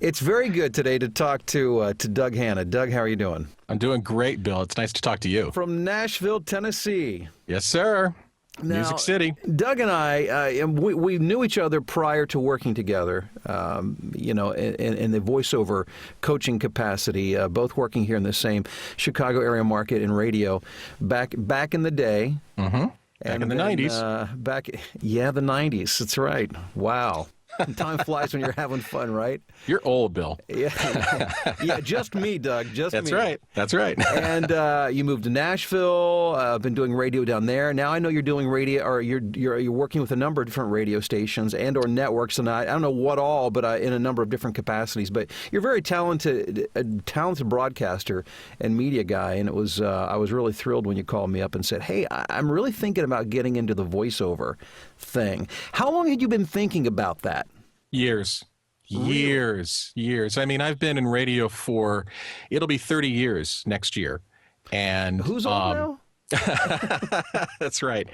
It's very good today to talk to Doug Hanna. Doug, how are you doing? I'm doing great, Bill. It's nice to talk to you. From Nashville, Tennessee. Yes, sir. Now, Music City. Doug and I, we knew each other prior to working together, in the voiceover coaching capacity, both working here in the same Chicago area market in radio back in the day. Mm-hmm. Back in the 90s. The 90s. That's right. Wow. Time flies when you're having fun, right? You're old, Bill. Yeah, just me, Doug. That's me. Right. That's right. And you moved to Nashville. Been doing radio down there. Now I know you're doing radio, or you're working with a number of different radio stations and/or networks, and I don't know what all, but in a number of different capacities. But you're very talented, a talented broadcaster and media guy. And it was I was really thrilled when you called me up and said, "Hey, I'm really thinking about getting into the voiceover thing." How long had you been thinking about that? Years. I mean, I've been in radio it'll be 30 years next year. And who's old now? That's right.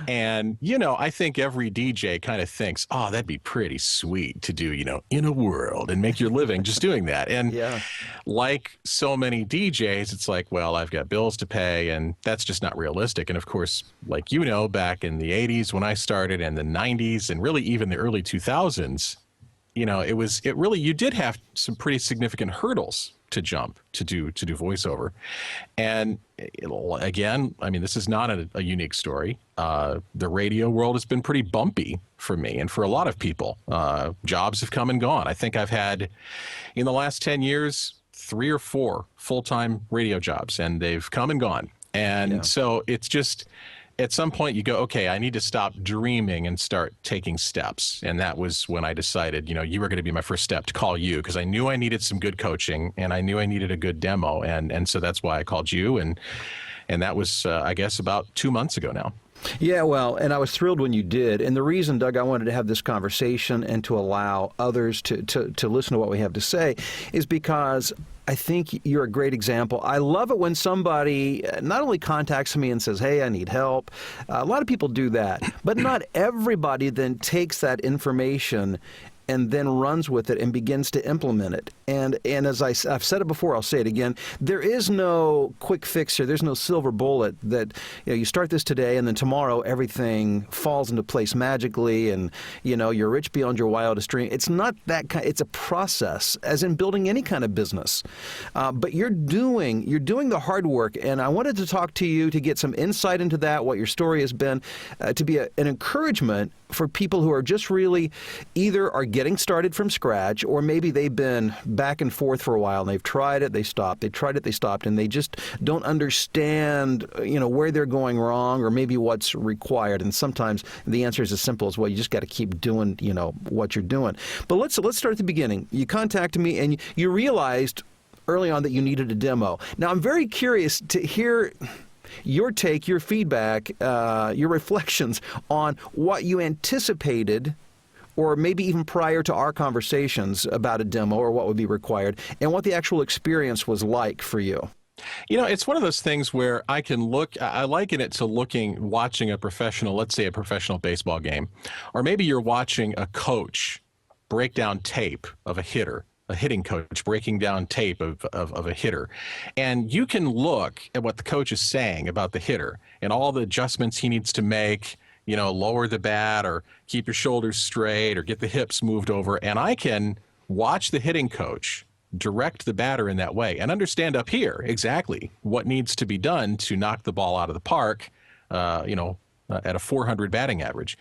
And, I think every DJ kind of thinks, oh, that'd be pretty sweet to do, in a world and make your living just doing that. And like so many DJs, it's like, well, I've got bills to pay, and that's just not realistic. And of course, like, back in the 80s when I started, and the 90s, and really even the early 2000s, you did have some pretty significant hurdles to jump to do voiceover. And again, I mean, this is not a unique story. The radio world has been pretty bumpy for me and for a lot of people. Jobs have come and gone. I think I've had, in the last 10 years, 3 or 4 full-time radio jobs, and they've come and gone. And so it's just, at some point you go, okay, I need to stop dreaming and start taking steps. And that was when I decided, you were going to be my first step to call you, because I knew I needed some good coaching, and I knew I needed a good demo. And so that's why I called you. And that was, I guess, about 2 months ago now. Yeah, well, and I was thrilled when you did. And the reason, Doug, I wanted to have this conversation and to allow others to listen to what we have to say is because I think you're a great example. I love it when somebody not only contacts me and says, hey, I need help. A lot of people do that, but not everybody then takes that information and then runs with it and begins to implement it. And as I've said it before, I'll say it again, there is no quick fix here. There's no silver bullet that you start this today and then tomorrow everything falls into place magically and you're rich beyond your wildest dream. It's not that kind. It's a process, as in building any kind of business. But you're doing the hard work, and I wanted to talk to you to get some insight into that, what your story has been, to be an encouragement for people who are just really either are getting started from scratch, or maybe they've been back and forth for a while and they've tried it, they stopped, they tried it, they stopped, and they just don't understand, where they're going wrong or maybe what's required. And sometimes the answer is as simple as, well, you just got to keep doing, what you're doing. But let's start at the beginning. You contacted me and you realized early on that you needed a demo. Now, I'm very curious to hear your take, your feedback, your reflections on what you anticipated, or maybe even prior to our conversations about a demo or what would be required, and what the actual experience was like for you. It's one of those things where I liken it to watching a professional, let's say a professional baseball game, or maybe you're watching a coach break down tape of a hitting coach breaking down tape of a hitter. And you can look at what the coach is saying about the hitter and all the adjustments he needs to make, lower the bat or keep your shoulders straight or get the hips moved over. And I can watch the hitting coach direct the batter in that way and understand up here exactly what needs to be done to knock the ball out of the park, at a 400 batting average.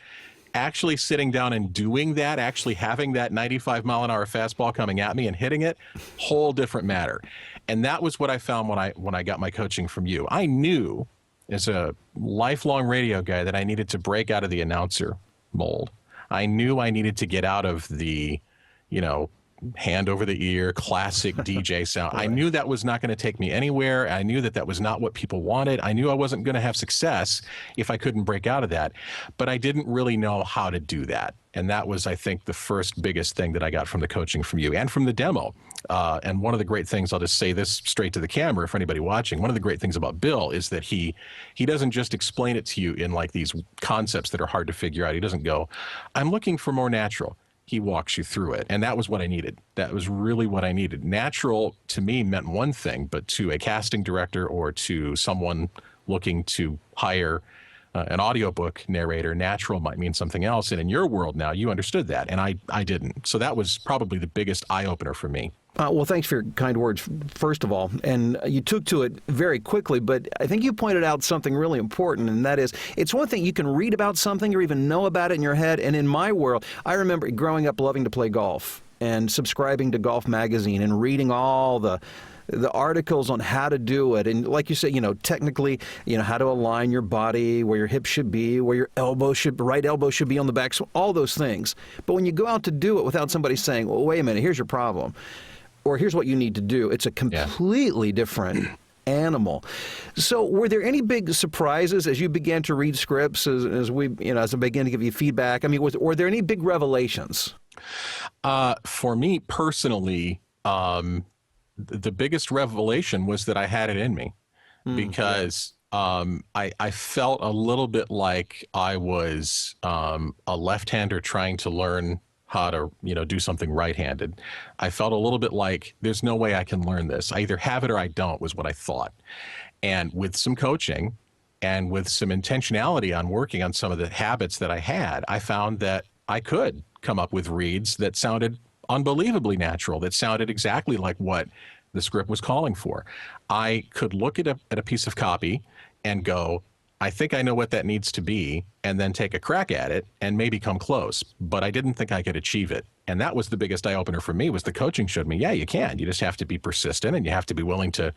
Actually sitting down and doing that, actually having that 95-mile-an-hour fastball coming at me and hitting it, whole different matter. And that was what I found when I got my coaching from you. I knew as a lifelong radio guy that I needed to break out of the announcer mold. I knew I needed to get out of the, hand over the ear, classic DJ sound. I knew that was not going to take me anywhere. I knew that was not what people wanted. I knew I wasn't going to have success if I couldn't break out of that. But I didn't really know how to do that. And that was, I think, the first biggest thing that I got from the coaching from you and from the demo. And one of the great things, I'll just say this straight to the camera for anybody watching, one of the great things about Bill is that he doesn't just explain it to you in like these concepts that are hard to figure out. He doesn't go, I'm looking for more natural. he walks you through it. And that was what I needed. That was really what I needed. Natural to me meant one thing, but to a casting director or to someone looking to hire an audiobook narrator, natural might mean something else. And in your world now, you understood that, and I didn't. So that was probably the biggest eye-opener for me. Well, thanks for your kind words, first of all. And you took to it very quickly, but I think you pointed out something really important, and that is, it's one thing you can read about something or even know about it in your head. And in my world, I remember growing up loving to play golf and subscribing to Golf Magazine and reading all the articles on how to do it. And like you said, technically, how to align your body, where your hips should be, where your right elbow should be on the back, so all those things. But when you go out to do it without somebody saying, well, wait a minute, here's your problem, or here's what you need to do, it's a completely different animal. So were there any big surprises as you began to read scripts, as I began to give you feedback? I mean, were there any big revelations? For me personally, the biggest revelation was that I had it in me, because I felt a little bit like I was a left-hander trying to learn how to do something right-handed. I felt a little bit like there's no way I can learn this. I either have it or I don't, was what I thought. And with some coaching and with some intentionality on working on some of the habits that I had, I found that I could come up with reads that sounded unbelievably natural, that sounded exactly like what the script was calling for. I could look at a piece of copy and go, I think I know what that needs to be, and then take a crack at it and maybe come close. But I didn't think I could achieve it. And that was the biggest eye-opener for me, was the coaching showed me, yeah, you can. You just have to be persistent, and you have to be willing to,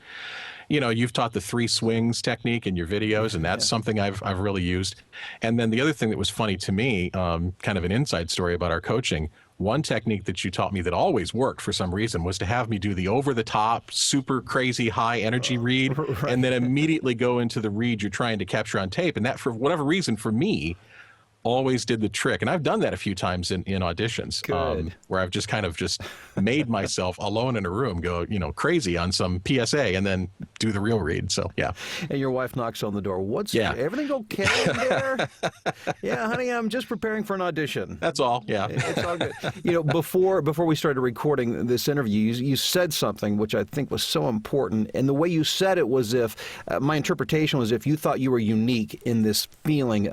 you've taught the 3 swings technique in your videos, and that's something I've really used. And then the other thing that was funny to me, kind of an inside story about our coaching, one technique that you taught me that always worked for some reason was to have me do the over-the-top, super crazy high energy read, and then immediately go into the read you're trying to capture on tape. And that, for whatever reason, for me, always did the trick. And I've done that a few times in auditions, where I've just kind of made myself alone in a room go, crazy on some PSA and then do the real read. So, yeah. And your wife knocks on the door. Everything okay in there? Yeah, honey, I'm just preparing for an audition. That's all. Yeah. It's all good. Before we started recording this interview, you said something which I think was so important. And the way you said it was my interpretation was if you thought you were unique in this feeling,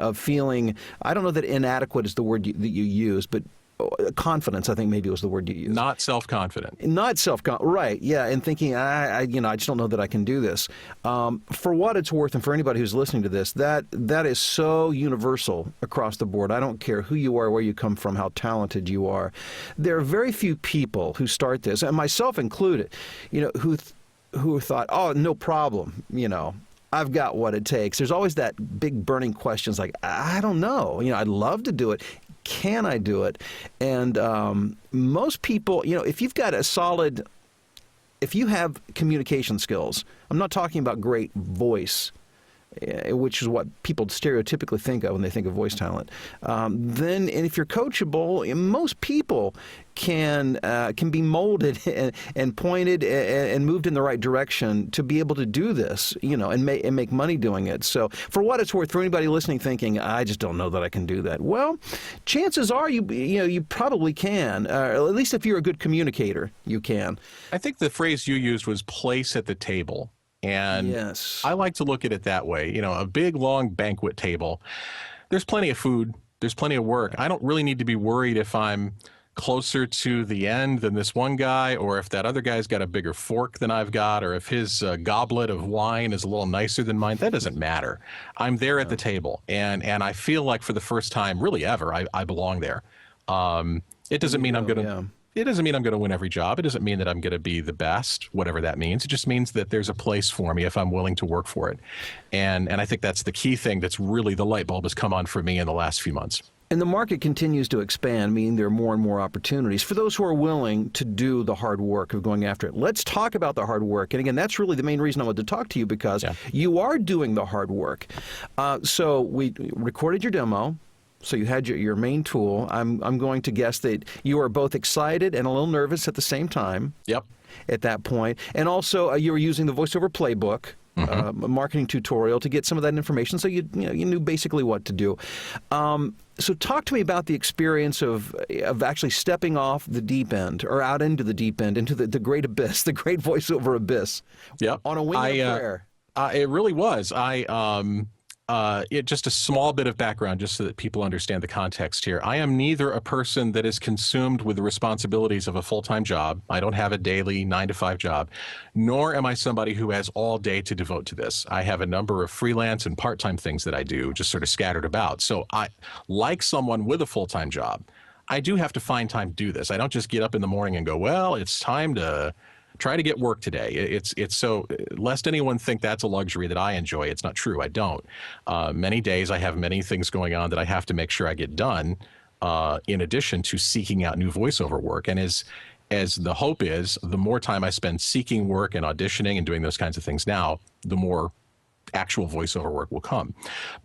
I don't know that inadequate is the word that you use, but confidence, I think maybe was the word you used. Not self-confident. Not self-confident, right, yeah, and thinking, I just don't know that I can do this. For what it's worth, and for anybody who's listening to this, that is so universal across the board. I don't care who you are, where you come from, how talented you are. There are very few people who start this, and myself included, who thought, oh, no problem, I've got what it takes. There's always that big burning questions like, I don't know. I'd love to do it. Can I do it? And most people, if you've got if you have communication skills, I'm not talking about great voice, which is what people stereotypically think of when they think of voice talent. And if you're coachable, most people can be molded and pointed and moved in the right direction to be able to do this, and make money doing it. So for what it's worth, for anybody listening thinking, I just don't know that I can do that. Well, chances are you probably can, at least if you're a good communicator, you can. I think the phrase you used was place at the table. And yes. I like to look at it that way. A big, long banquet table. There's plenty of food. There's plenty of work. I don't really need to be worried if I'm closer to the end than this one guy, or if that other guy's got a bigger fork than I've got, or if his goblet of wine is a little nicer than mine. That doesn't matter. I'm there at the table, and I feel like for the first time, really ever, I belong there. It doesn't mean I'm going to... It doesn't mean I'm going to win every job. It doesn't mean that I'm going to be the best, whatever that means. It just means that there's a place for me if I'm willing to work for it. And I think that's the key thing that's really the light bulb has come on for me in the last few months. And the market continues to expand, meaning there are more and more opportunities for those who are willing to do the hard work of going after it. Let's talk about the hard work. And again, that's really the main reason I wanted to talk to you, because you are doing the hard work. So we recorded your demo. So you had your main tool. I'm going to guess that you are both excited and a little nervous at the same time. Yep. At that point. And also you were using the VoiceOver Playbook. a marketing tutorial to get some of that information, so you knew basically what to do. So talk to me about the experience of actually stepping off the deep end, or out into the deep end, into the great abyss, the great voiceover abyss. Yep. On a wing of prayer. It really was. Just a small bit of background, just so that people understand the context here. I am neither a person that is consumed with the responsibilities of a full-time job. I don't have a daily 9-to-5 job, nor am I somebody who has all day to devote to this. I have a number of freelance and part-time things that I do, just sort of scattered about. So I, like someone with a full-time job, I do have to find time to do this. I don't just get up in the morning and go, well, it's time to try to get work today. It's so, lest anyone think that's a luxury that I enjoy. It's not true. I don't. Many days I have many things going on that I have to make sure I get done, in addition to seeking out new voiceover work. And as the hope is, the more time I spend seeking work and auditioning and doing those kinds of things now, the more actual voiceover work will come.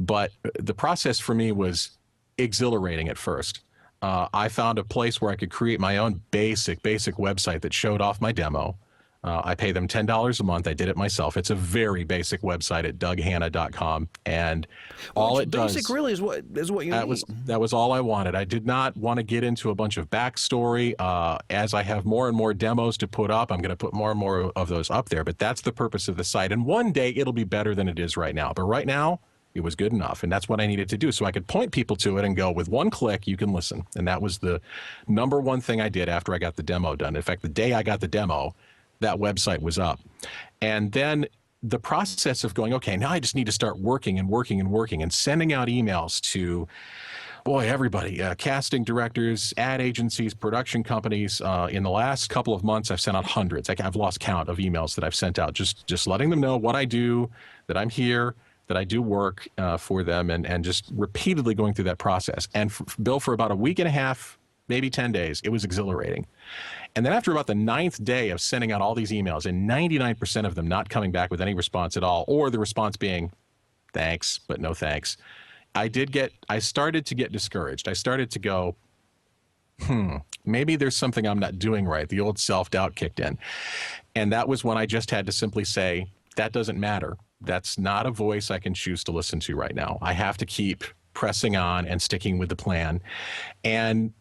But the process for me was exhilarating at first. I found a place where I could create my own basic website that showed off my demo. I pay them $10 a month. I did it myself. It's a very basic website at DougHanna.com, and all it does. Basic really is what you need. That was all I wanted. I did not want to get into a bunch of backstory. As I have more and more demos to put up, I'm going to put more and more of those up there. But that's the purpose of the site. And one day it'll be better than it is right now. But right now, it was good enough, and that's what I needed to do. So I could point people to it and go, with one click, you can listen. And that was the number one thing I did after I got the demo done. In fact, the day I got the demo, that website was up. And then the process of going, okay, now I just need to start working and sending out emails to, boy, everybody, casting directors, ad agencies, production companies. In the last couple of months, I've sent out hundreds. I've lost count of emails that I've sent out, just letting them know what I do, that I'm here, that I do work for them, and just repeatedly going through that process. And Bill, for about a week and a half, maybe 10 days, it was exhilarating. And then after about the 9th day of sending out all these emails, and 99% of them not coming back with any response at all, or the response being, thanks, but no thanks, I started to get discouraged. I started to go, maybe there's something I'm not doing right. The old self-doubt kicked in. And that was when I just had to simply say, that doesn't matter. That's not a voice I can choose to listen to right now. I have to keep pressing on and sticking with the plan. And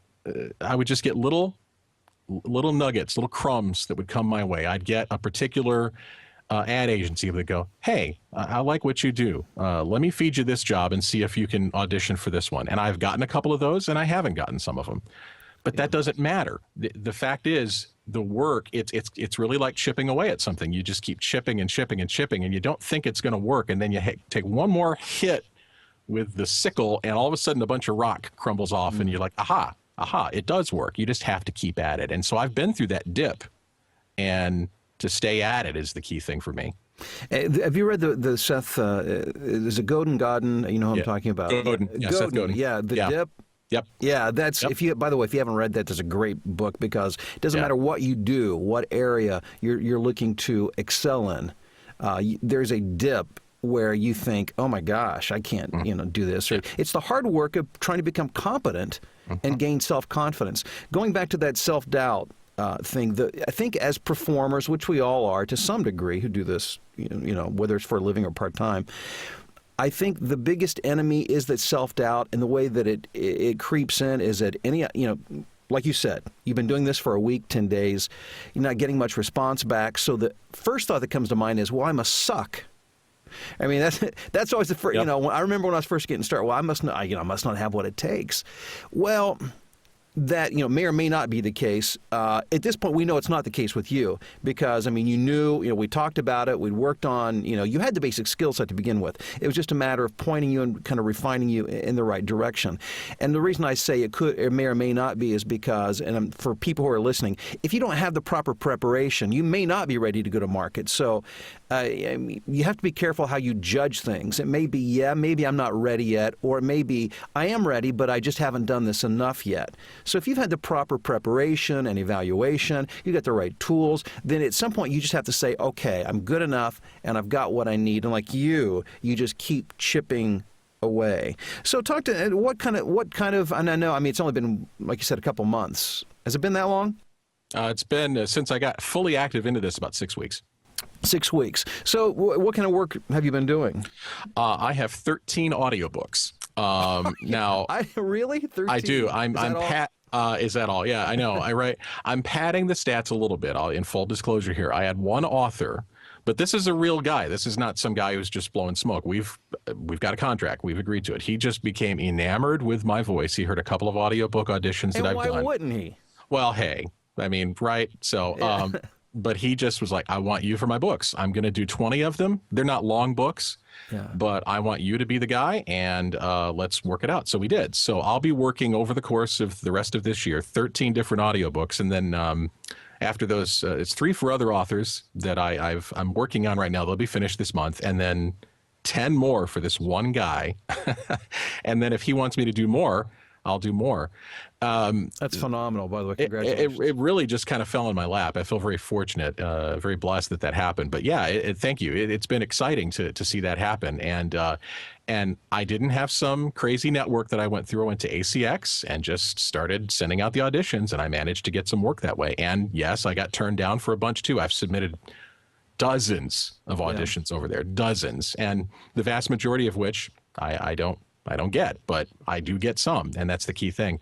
I would just get little nuggets, little crumbs that would come my way. I'd get a particular ad agency that would go, hey, I like what you do. Let me feed you this job and see if you can audition for this one. And I've gotten a couple of those, and I haven't gotten some of them. But that doesn't matter. The fact is, the work, it's really like chipping away at something. You just keep chipping and chipping and chipping, and you don't think it's going to work. And then you take one more hit with the sickle, and all of a sudden a bunch of rock crumbles off, and you're like, aha, it does work. You just have to keep at it. And so I've been through that dip, and to stay at it is the key thing for me. Have you read the Seth, is it Godin? You know who I'm talking about? Godin. Yeah, Seth Godin. Yeah, The Dip. Yep. Yeah, that's by the way, if you haven't read that, that's a great book, because it doesn't matter what you do, what area you're looking to excel in. There's a dip where you think, oh my gosh, I can't do this. Or it's the hard work of trying to become competent and gain self-confidence. Going back to that self-doubt thing, I think as performers, which we all are to some degree who do this, whether it's for a living or part-time, I think the biggest enemy is that self-doubt, and the way that it creeps in is that like you said, you've been doing this for a week, 10 days, you're not getting much response back. So the first thought that comes to mind is, well, I must suck. I mean, that's always the first, I remember when I was first getting started, well, I must not have what it takes. Well, that may or may not be the case. At this point, we know it's not the case with you, because you knew, we talked about it, we'd worked on, you had the basic skill set to begin with. It was just a matter of pointing you and kind of refining you in the right direction. And the reason I say it may or may not be is because, and for people who are listening, if you don't have the proper preparation, you may not be ready to go to market. So you have to be careful how you judge things. It may be, maybe I'm not ready yet, or it may be, I am ready, but I just haven't done this enough yet. So if you've had the proper preparation and evaluation, you got the right tools, then at some point you just have to say, okay, I'm good enough and I've got what I need. And like you just keep chipping away. So talk to what kind of, and I know, it's only been, like you said, a couple months. Has it been that long? It's been since I got fully active into this, about 6 weeks. 6 weeks. So what kind of work have you been doing? I have 13 audiobooks. Now, Really? 13? I do. I'm all? pat. Is that all? Yeah, I know. I'm padding the stats a little bit. In full disclosure here, I had one author, but this is a real guy. This is not some guy who's just blowing smoke. We've got a contract. We've agreed to it. He just became enamored with my voice. He heard a couple of audiobook auditions that I've done. Why wouldn't he? Well, hey, I mean, right? So, but he just was like, I want you for my books. I'm going to do 20 of them. They're not long books, but I want you to be the guy, and let's work it out. So we did. So I'll be working over the course of the rest of this year, 13 different audiobooks. And then after those, it's 3 for other authors that I'm working on right now. They'll be finished this month. And then 10 more for this one guy. And then if he wants me to do more, I'll do more. That's phenomenal, by the way. Congratulations. It really just kind of fell in my lap. I feel very fortunate, very blessed that happened. But yeah, thank you. It's been exciting to see that happen. And I didn't have some crazy network that I went through. I went to ACX and just started sending out the auditions, and I managed to get some work that way. And yes, I got turned down for a bunch too. I've submitted dozens of auditions over there, dozens, and the vast majority of which I don't get, but I do get some, and that's the key thing.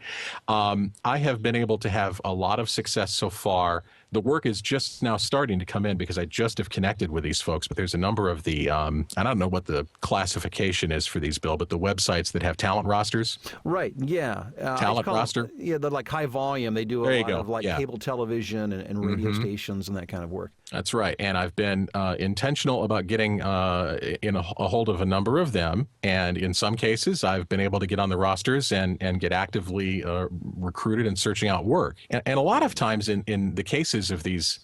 I have been able to have a lot of success so far. The work is just now starting to come in because I just have connected with these folks, but there's a number of the, I don't know what the classification is for these, Bill, but the websites that have talent rosters. Right, yeah. Talent roster? Yeah, they're like high volume. They do a lot of like cable television and radio stations and that kind of work. That's right. And I've been intentional about getting in a hold of a number of them. And in some cases, I've been able to get on the rosters and get actively recruited and searching out work. And a lot of times in the cases of these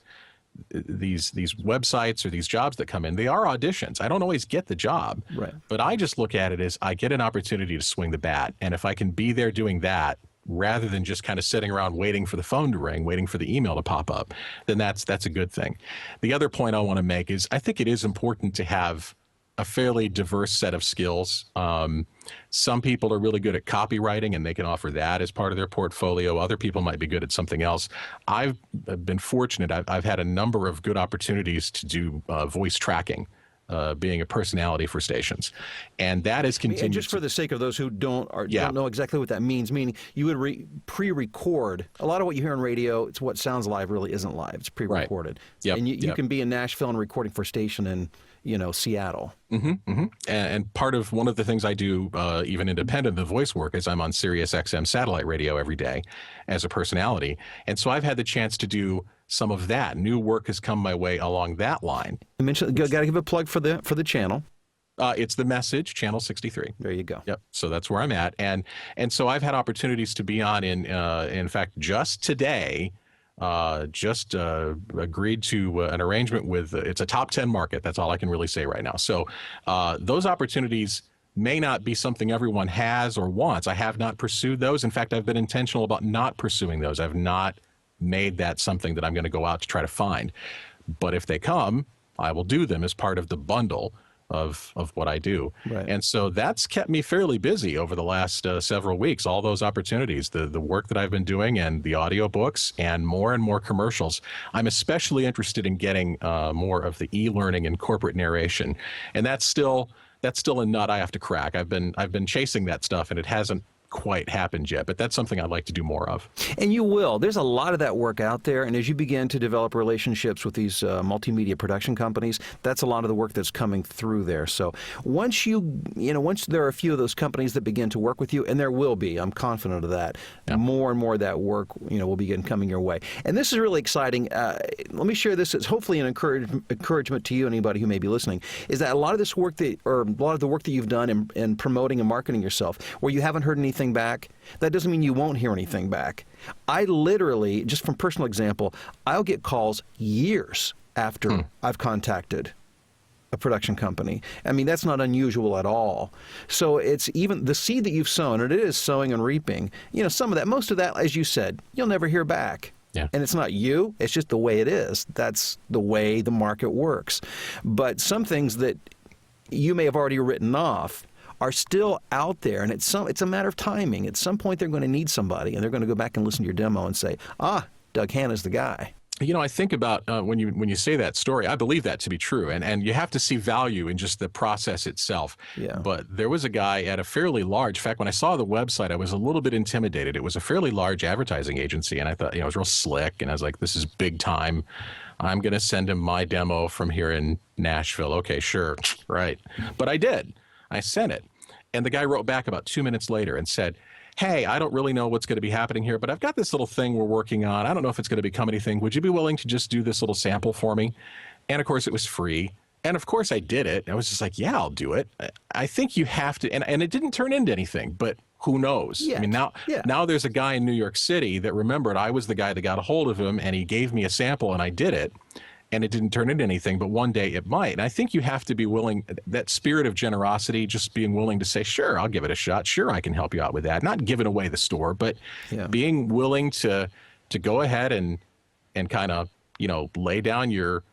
websites or these jobs that come in, they are auditions. I don't always get the job, right, but I just look at it as I get an opportunity to swing the bat. And if I can be there doing that, rather than just kind of sitting around waiting for the phone to ring, waiting for the email to pop up, then that's a good thing. The other point I want to make is I think it is important to have a fairly diverse set of skills. Some people are really good at copywriting and they can offer that as part of their portfolio. Other people might be good at something else. I've been fortunate. I've had a number of good opportunities to do voice tracking, being a personality for stations, and that has continued. And just for the sake of those who don't know exactly what that means, meaning you would pre-record a lot of what you hear on radio. It's what sounds live really isn't live. It's pre-recorded. Right. Yep. And you can be in Nashville and recording for a station in Seattle. And part of one of the things I do, even independent of the voice work, is I'm on Sirius XM satellite radio every day as a personality, and so I've had the chance to do some of that. New work has come my way along that line. You mentioned, got to give a plug for the channel. It's The Message, Channel 63. There you go. Yep. So that's where I'm at, and so I've had opportunities to be on. In fact, just today, agreed to an arrangement with. It's a top 10 market. That's all I can really say right now. So those opportunities may not be something everyone has or wants. I have not pursued those. In fact, I've been intentional about not pursuing those. I've not made that something that I'm going to go out to try to find. But if they come, I will do them as part of the bundle of what I do. Right. And so that's kept me fairly busy over the last several weeks, all those opportunities, the work that I've been doing and the audiobooks and more commercials. I'm especially interested in getting more of the e-learning and corporate narration. And that's still a nut I have to crack. I've been chasing that stuff and it hasn't quite happened yet, but that's something I'd like to do more of. And you will. There's a lot of that work out there, and as you begin to develop relationships with these multimedia production companies, that's a lot of the work that's coming through there. So once once there are a few of those companies that begin to work with you, and there will be, I'm confident of that, more and more of that work will begin coming your way. And this is really exciting. Let me share this as hopefully an encouragement to you, anybody who may be listening, is that a lot of this work a lot of the work that you've done in promoting and marketing yourself, where you haven't heard anything back, that doesn't mean you won't hear anything back. I literally, just from personal example, I'll get calls years after I've contacted a production company. I mean, that's not unusual at all. So it's even the seed that you've sown, and it is sowing and reaping, some of that, most of that, as you said, you'll never hear back. Yeah. And it's not you, it's just the way it is. That's the way the market works. But some things that you may have already written off are still out there, and it's a matter of timing. At some point, they're going to need somebody, and they're going to go back and listen to your demo and say, Doug Hannah's the guy. I think about when you say that story, I believe that to be true, and you have to see value in just the process itself. Yeah. But there was a guy at a fairly large. In fact, when I saw the website, I was a little bit intimidated. It was a fairly large advertising agency, and I thought, it was real slick, and I was like, this is big time. I'm going to send him my demo from here in Nashville. Okay, sure, right. But I did. I sent it, and the guy wrote back about 2 minutes later and said, hey, I don't really know what's going to be happening here, but I've got this little thing we're working on. I don't know if it's going to become anything. Would you be willing to just do this little sample for me? And of course, it was free. And of course, I did it. I was just like, yeah, I'll do it. I think you have to. And it didn't turn into anything, but who knows? Yet. I mean, now there's a guy in New York City that remembered I was the guy that got a hold of him, and he gave me a sample, and I did it. And it didn't turn into anything, but one day it might. And I think you have to be willing, that spirit of generosity, just being willing to say, sure, I'll give it a shot. Sure, I can help you out with that. Not giving away the store, but being willing to go ahead and kind of, lay down your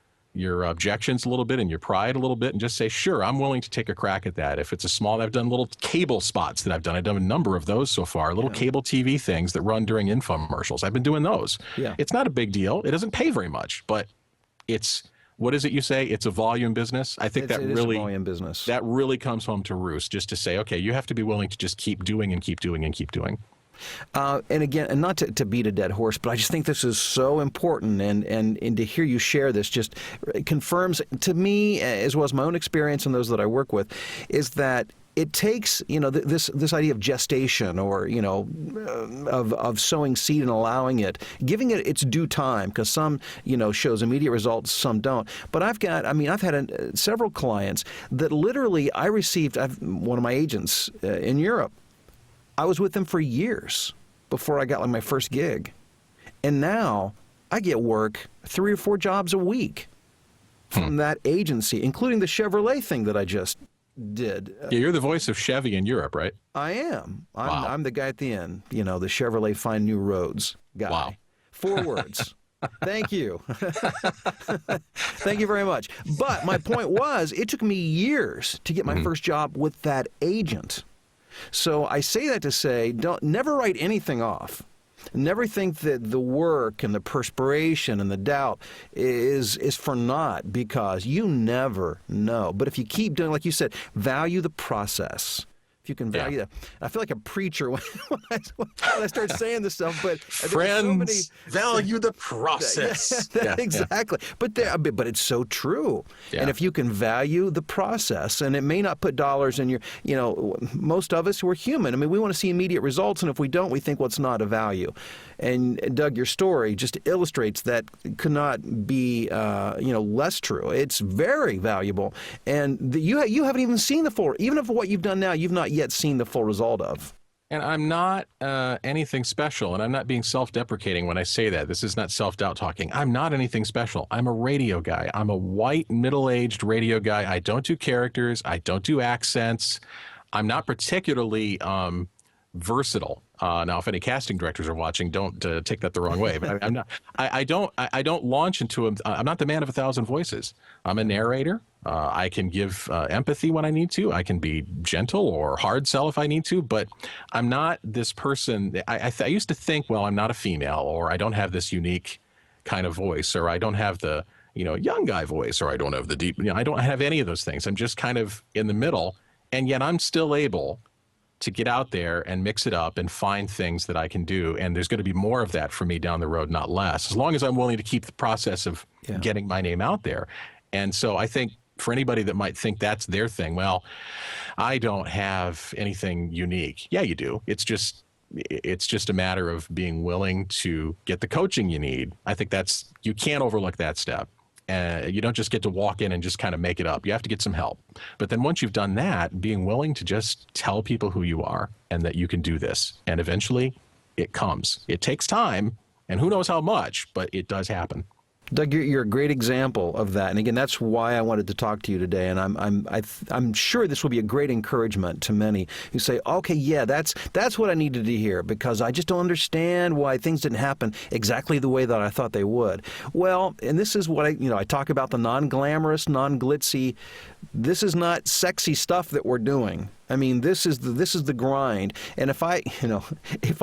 objections a little bit and your pride a little bit and just say, sure, I'm willing to take a crack at that. If it's a small, I've done little cable spots that I've done a number of those so far, little cable TV things that run during infomercials. I've been doing those. Yeah. It's not a big deal. It doesn't pay very much, but it's, what is it you say? It's a volume business. I think it is a volume business. That really comes home to roost, just to say, okay, you have to be willing to just keep doing and keep doing and keep doing. And again, and not to beat a dead horse, but I just think this is so important, and to hear you share this just confirms to me, as well as my own experience and those that I work with, is that it takes, this idea of gestation, or, of sowing seed and allowing it, giving it its due time, because some, shows immediate results, some don't. But I've had several clients that literally one of my agents in Europe, I was with them for years before I got my first gig. And now I get work 3 or 4 jobs a week from that agency, including the Chevrolet thing that I just did. Yeah, you're the voice of Chevy in Europe, right? I am. I'm the guy at the end, the Chevrolet Find New Roads guy. Wow. 4 words. Thank you. Thank you very much. But my point was, it took me years to get my first job with that agent. So I say that to say, never write anything off. Never think that the work and the perspiration and the doubt is for naught, because you never know. But if you keep doing, like you said, value the process. If you can value that. I feel like a preacher when I start saying this stuff, but friends, value the process. Exactly. But it's so true. Yeah. And if you can value the process, and it may not put dollars in your, most of us, we're human. I mean, we want to see immediate results, and if we don't, we think, well, it's not a value. And Doug, your story just illustrates that could not be, less true. It's very valuable, and you haven't even seen the full. Even if what you've done now, you've not yet seen the full result of. And I'm not anything special, and I'm not being self-deprecating when I say that. This is not self-doubt talking. I'm not anything special. I'm a radio guy. I'm a white, middle-aged radio guy. I don't do characters. I don't do accents. I'm not particularly versatile. Now, if any casting directors are watching, don't take that the wrong way. But I'm not. I don't launch into I'm not the man of 1,000 voices. I'm a narrator. I can give empathy when I need to. I can be gentle or hard sell if I need to. But I'm not this person. I used to think, well, I'm not a female, or I don't have this unique kind of voice, or I don't have the young guy voice, or I don't have the deep. I don't have any of those things. I'm just kind of in the middle, and yet I'm still able to get out there and mix it up and find things that I can do. And there's going to be more of that for me down the road, not less, as long as I'm willing to keep the process of getting my name out there. And so I think for anybody that might think that's their thing, well, I don't have anything unique. Yeah, you do. It's just a matter of being willing to get the coaching you need. I think you can't overlook that step. You don't just get to walk in and just kind of make it up. You have to get some help. But then once you've done that, being willing to just tell people who you are and that you can do this. And eventually it comes. It takes time, and who knows how much, but it does happen. Doug, you're a great example of that, and again, that's why I wanted to talk to you today. And I'm sure this will be a great encouragement to many who say, "Okay, yeah, that's what I needed to hear, because I just don't understand why things didn't happen exactly the way that I thought they would." Well, and this is what I talk about, the non-glamorous, non-glitzy. This is not sexy stuff that we're doing. I mean, this is the grind. And if I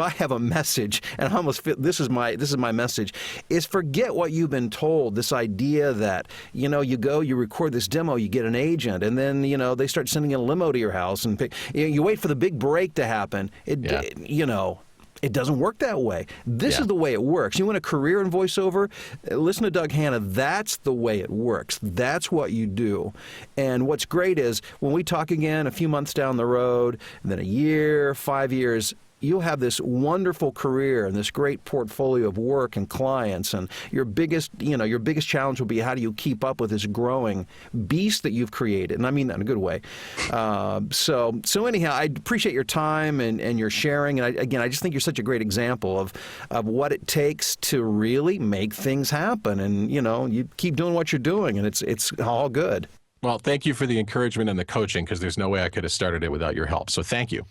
have a message, and I almost feel this is my message, is forget what you've been told. This idea that, you record this demo, you get an agent, and then, they start sending a limo to your house, and you wait for the big break to happen. It doesn't work that way. This is the way it works. You want a career in voiceover? Listen to Doug Hannah. That's the way it works. That's what you do. And what's great is when we talk again a few months down the road, and then a year, 5 years, you'll have this wonderful career and this great portfolio of work and clients, and your biggest challenge will be how do you keep up with this growing beast that you've created, and I mean that in a good way. So anyhow, I appreciate your time and your sharing, and I just think you're such a great example of what it takes to really make things happen, and you keep doing what you're doing, and it's all good. Well, thank you for the encouragement and the coaching, because there's no way I could have started it without your help. So thank you.